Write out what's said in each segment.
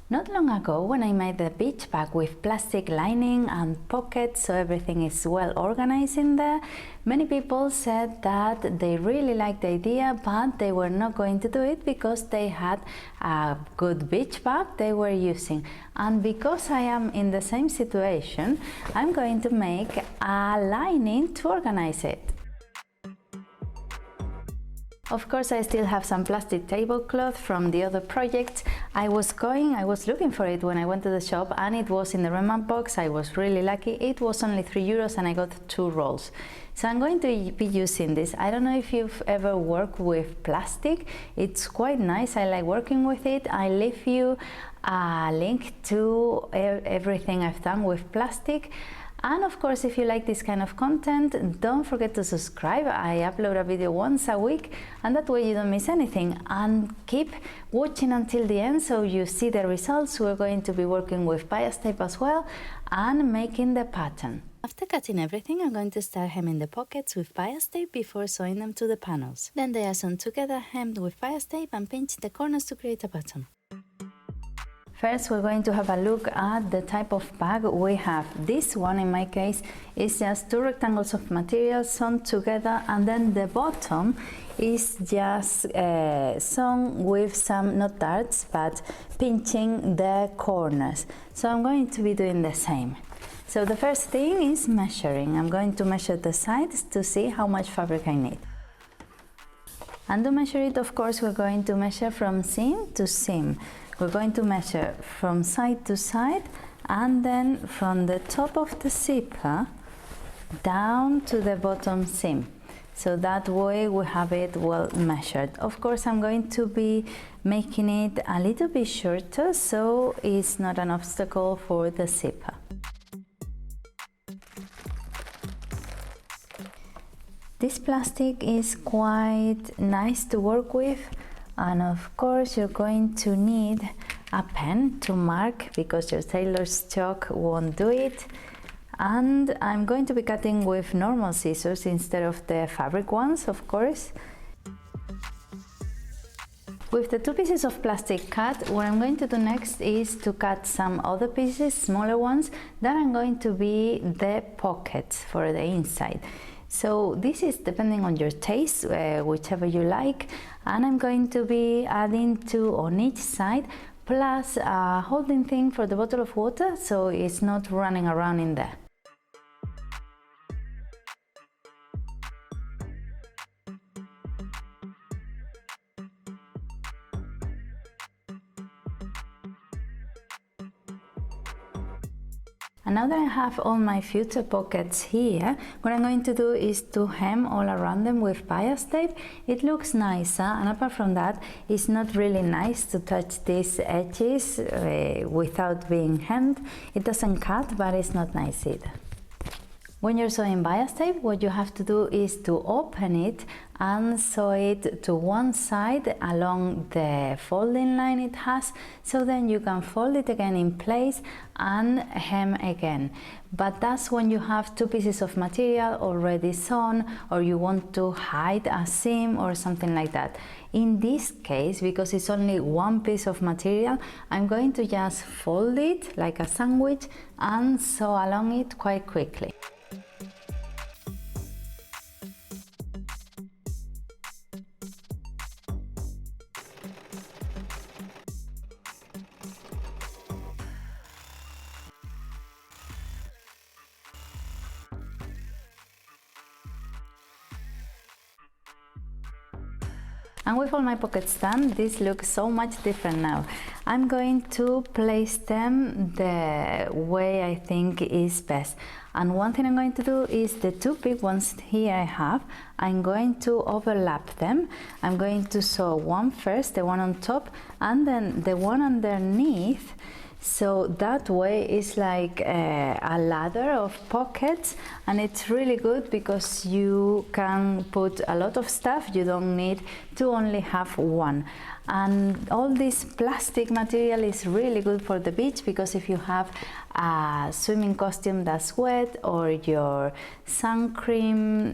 Not long ago, when I made the beach bag with plastic lining and pockets so everything is well organized in there, many people said that they really liked the idea, but they were not going to do it because they had a good beach bag they were using. And because I am in the same situation, I'm going to make a lining to organize it. Of course, I still have some plastic tablecloth from the other project. I was looking for it when I went to the shop and it was in the remnant box. I was really lucky. It was only €3 and I got 2 rolls. So I'm going to be using this. I don't know if you've ever worked with plastic. It's quite nice. I like working with it. I leave you a link to everything I've done with plastic. And of course, if you like this kind of content, don't forget to subscribe. I upload a video once a week and that way you don't miss anything. And keep watching until the end so you see the results. We're going to be working with bias tape as well and making the pattern. After cutting everything, I'm going to start hemming the pockets with bias tape before sewing them to the panels. Then they are sewn together, hemmed with bias tape and pinched the corners to create a pattern. First, we're going to have a look at the type of bag we have. This one, in my case, is just 2 rectangles of material sewn together, and then the bottom is just sewn with some, not darts, but pinching the corners. So I'm going to be doing the same. So the first thing is measuring. I'm going to measure the sides to see how much fabric I need. And to measure it, of course, we're going to measure from seam to seam. We're going to measure from side to side and then from the top of the zipper down to the bottom seam. So that way we have it well measured. Of course, I'm going to be making it a little bit shorter so it's not an obstacle for the zipper. This plastic is quite nice to work with. And of course, you're going to need a pen to mark because your tailor's chalk won't do it. And I'm going to be cutting with normal scissors instead of the fabric ones, of course. With the 2 pieces of plastic cut, what I'm going to do next is to cut some other pieces, smaller ones, that are going to be the pockets for the inside. So this is depending on your taste, whichever you like, and I'm going to be adding 2 on each side, plus a holding thing for the bottle of water so it's not running around in there. And now that I have all my future pockets here, what I'm going to do is to hem all around them with bias tape. It looks nicer, and apart from that, it's not really nice to touch these edges without being hemmed. It doesn't cut, but it's not nice either. When you're sewing bias tape, what you have to do is to open it and sew it to one side along the folding line it has, so then you can fold it again in place and hem again. But that's when you have 2 pieces of material already sewn, or you want to hide a seam or something like that. In this case, because it's only 1 piece of material, I'm going to just fold it like a sandwich and sew along it quite quickly. And with all my pockets done, this looks so much different now. I'm going to place them the way I think is best. And one thing I'm going to do is the 2 big ones here I have, I'm going to overlap them. I'm going to sew one first, the one on top, and then the one underneath. So that way it's like a ladder of pockets, and it's really good because you can put a lot of stuff. You don't need to only have one. And all this plastic material is really good for the beach, because if you have a swimming costume that's wet, or your sun cream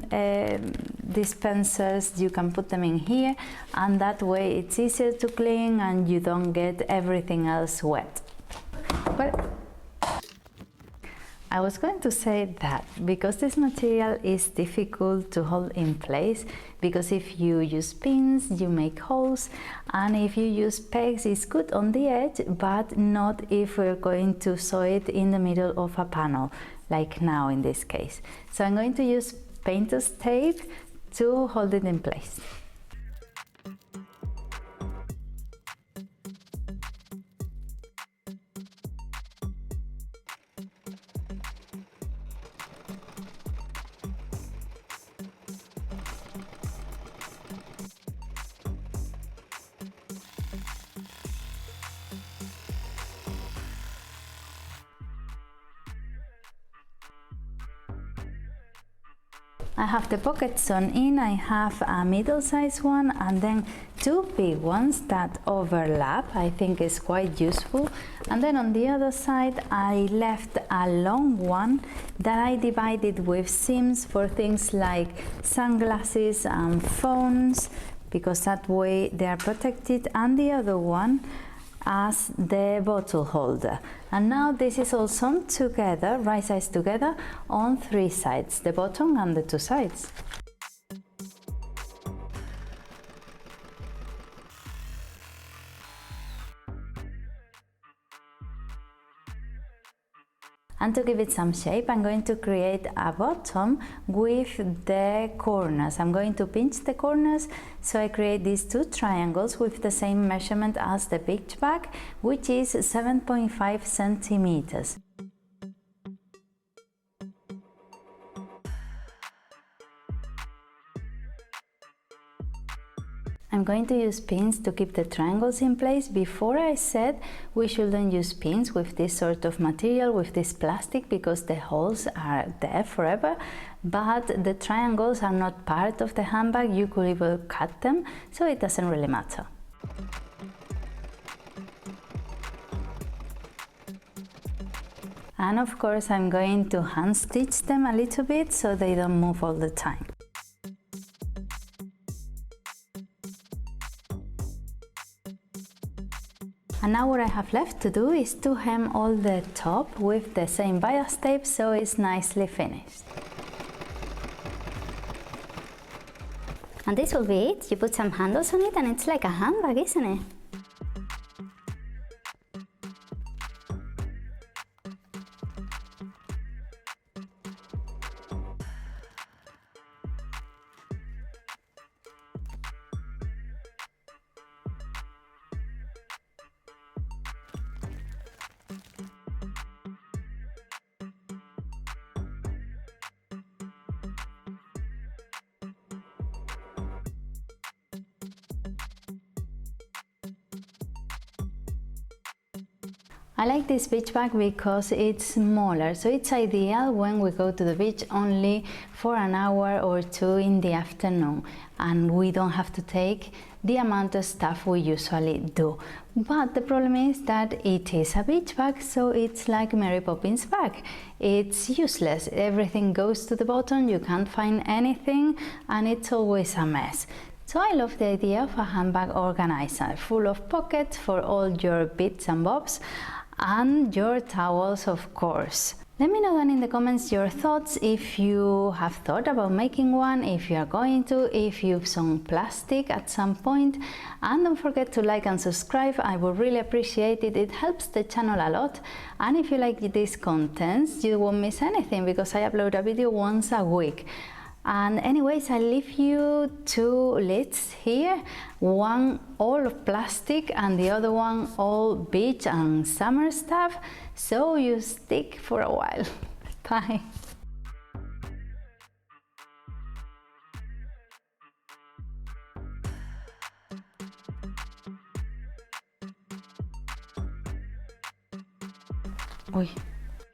dispensers, you can put them in here, and that way it's easier to clean and you don't get everything else wet. But I was going to say that because this material is difficult to hold in place, because if you use pins you make holes, and if you use pegs it's good on the edge, but not if we're going to sew it in the middle of a panel, like now in this case. So I'm going to use painter's tape to hold it in place. I have the pockets sewn in. I have a middle-sized one and then two big ones that overlap. I think is quite useful. And then on the other side I left a long one that I divided with seams for things like sunglasses and phones, because that way they are protected, and the other one as the bottle holder. And now this is all sewn together, right sides together, on three sides, the bottom and the two sides. And to give it some shape, I'm going to create a bottom with the corners. I'm going to pinch the corners, so I create these two triangles with the same measurement as the beach bag, which is 7.5 centimeters. I'm going to use pins to keep the triangles in place. Before I said we shouldn't use pins with this sort of material, with this plastic, because the holes are there forever, but the triangles are not part of the handbag. You could even cut them, so it doesn't really matter. And of course I'm going to hand stitch them a little bit so they don't move all the time. And now what I have left to do is to hem all the top with the same bias tape, so it's nicely finished. And this will be it. You put some handles on it and it's like a handbag, isn't it? I like this beach bag because it's smaller, so it's ideal when we go to the beach only for an hour or two in the afternoon, and we don't have to take the amount of stuff we usually do. But the problem is that it is a beach bag, so it's like Mary Poppins bag. It's useless. Everything goes to the bottom, you can't find anything, and it's always a mess. So I love the idea of a handbag organizer full of pockets for all your bits and bobs, and your towels, of course. Let me know down in the comments your thoughts, if you have thought about making one, if you are going to, if you've sewn plastic at some point. And don't forget to like and subscribe, I would really appreciate it. It helps the channel a lot. And if you like these contents, you won't miss anything, because I upload a video once a week. And anyways, I leave you two lids here, one all of plastic and the other one all beach and summer stuff, so you stick for a while. Bye! Uy.